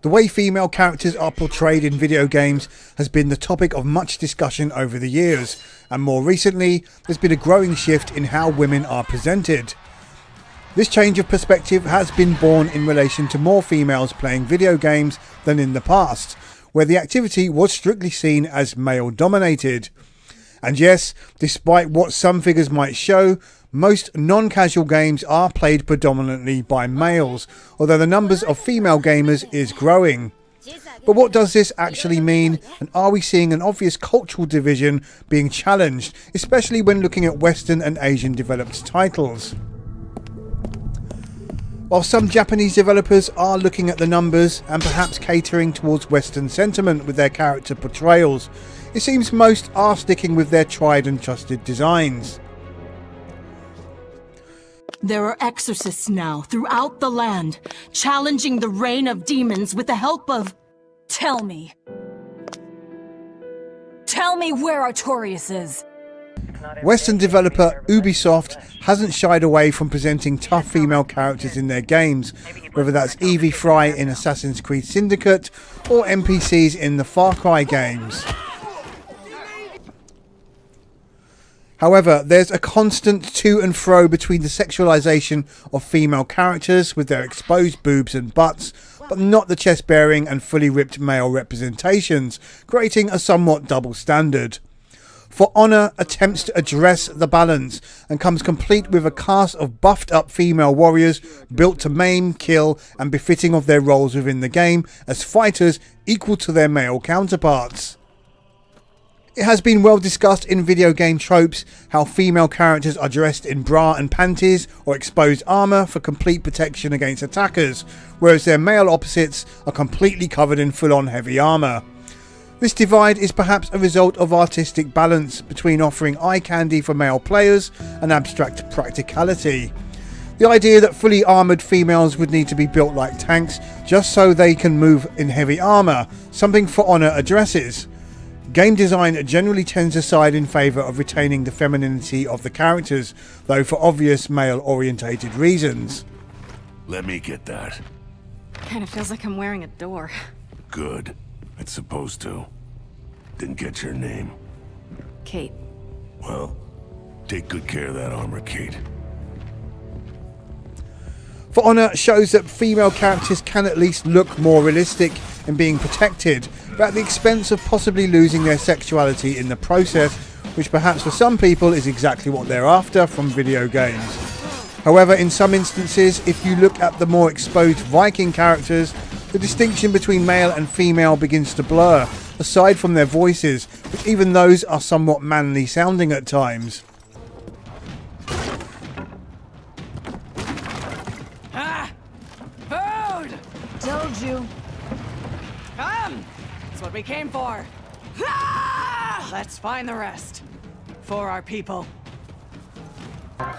The way female characters are portrayed in video games has been the topic of much discussion over the years, and more recently there's been a growing shift in how women are presented. This change of perspective has been born in relation to more females playing video games than in the past, where the activity was strictly seen as male dominated. And yes, despite what some figures might show, most non-casual games are played predominantly by males, although the numbers of female gamers is growing. But what does this actually mean, and are we seeing an obvious cultural division being challenged, especially when looking at Western and Asian developed titles? While some Japanese developers are looking at the numbers and perhaps catering towards Western sentiment with their character portrayals, it seems most are sticking with their tried and trusted designs. There are exorcists now throughout the land, challenging the reign of demons with the help of... Tell me where Artorias is. Western developer Ubisoft hasn't shied away from presenting tough female characters in their games, whether that's Evie Fry in Assassin's Creed Syndicate or NPCs in the Far Cry games. However, there's a constant to and fro between the sexualization of female characters with their exposed boobs and butts, but not the chest-bearing and fully ripped male representations, creating a somewhat double standard. For Honor attempts to address the balance and comes complete with a cast of buffed up female warriors built to maim, kill and befitting of their roles within the game as fighters equal to their male counterparts. It has been well discussed in video game tropes how female characters are dressed in bra and panties or exposed armour for complete protection against attackers, whereas their male opposites are completely covered in full-on heavy armour. This divide is perhaps a result of artistic balance between offering eye candy for male players and abstract practicality. The idea that fully armoured females would need to be built like tanks just so they can move in heavy armour, something For Honor addresses. Game design generally tends to side in favour of retaining the femininity of the characters, though for obvious male-orientated reasons. Let me get that. Kinda feels like I'm wearing a door. Good. It's supposed to. Didn't get your name. Kate. Well, take good care of that armor, Kate. For Honor shows that female characters can at least look more realistic in being protected, but at the expense of possibly losing their sexuality in the process, which perhaps for some people is exactly what they're after from video games. However, in some instances, if you look at the more exposed Viking characters, the distinction between male and female begins to blur, aside from their voices, which even those are somewhat manly sounding at times. Ah! Food! Told you. Come! That's what we came for. Ah! Let's find the rest. For our people. Raider!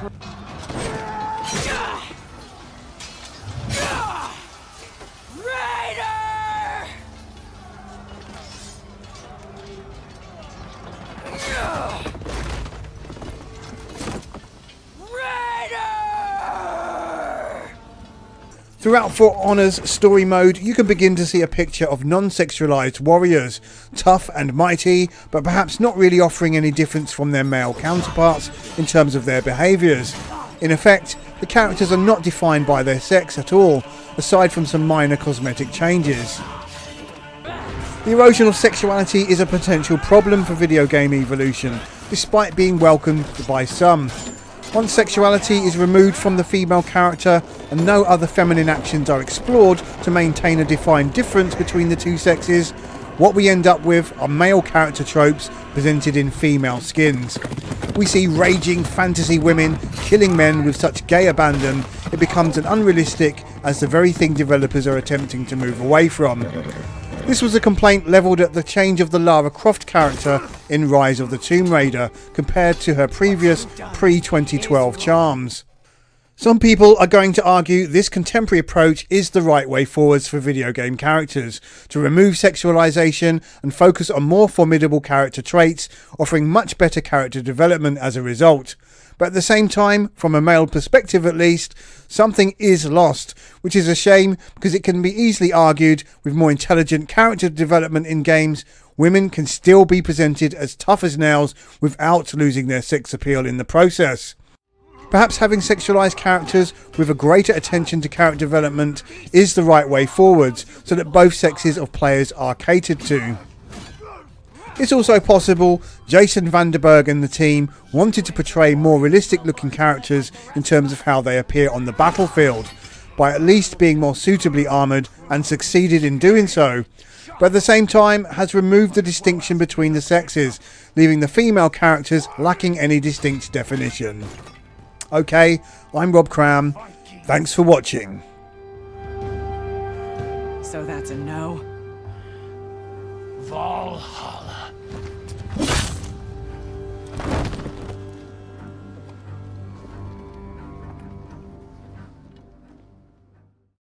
Raider! Throughout For Honor's story mode, you can begin to see a picture of non-sexualized warriors, tough and mighty, but perhaps not really offering any difference from their male counterparts in terms of their behaviours. In effect, the characters are not defined by their sex at all, aside from some minor cosmetic changes. The erosion of sexuality is a potential problem for video game evolution, despite being welcomed by some. Once sexuality is removed from the female character and no other feminine actions are explored to maintain a defined difference between the two sexes, what we end up with are male character tropes presented in female skins. We see raging fantasy women killing men with such gay abandon it becomes as unrealistic as the very thing developers are attempting to move away from. This was a complaint levelled at the change of the Lara Croft character in Rise of the Tomb Raider compared to her previous pre-2012 charms. Some people are going to argue this contemporary approach is the right way forwards for video game characters, to remove sexualization and focus on more formidable character traits, offering much better character development as a result. But at the same time, from a male perspective at least, something is lost, which is a shame because it can be easily argued with more intelligent character development in games, women can still be presented as tough as nails without losing their sex appeal in the process. Perhaps having sexualized characters with a greater attention to character development is the right way forwards, so that both sexes of players are catered to. It's also possible Jason Vandenberghe and the team wanted to portray more realistic looking characters in terms of how they appear on the battlefield, by at least being more suitably armoured, and succeeded in doing so, but at the same time has removed the distinction between the sexes, leaving the female characters lacking any distinct definition. Okay, I'm Rob Cram. Thanks for watching. So that's a no? Valhalla.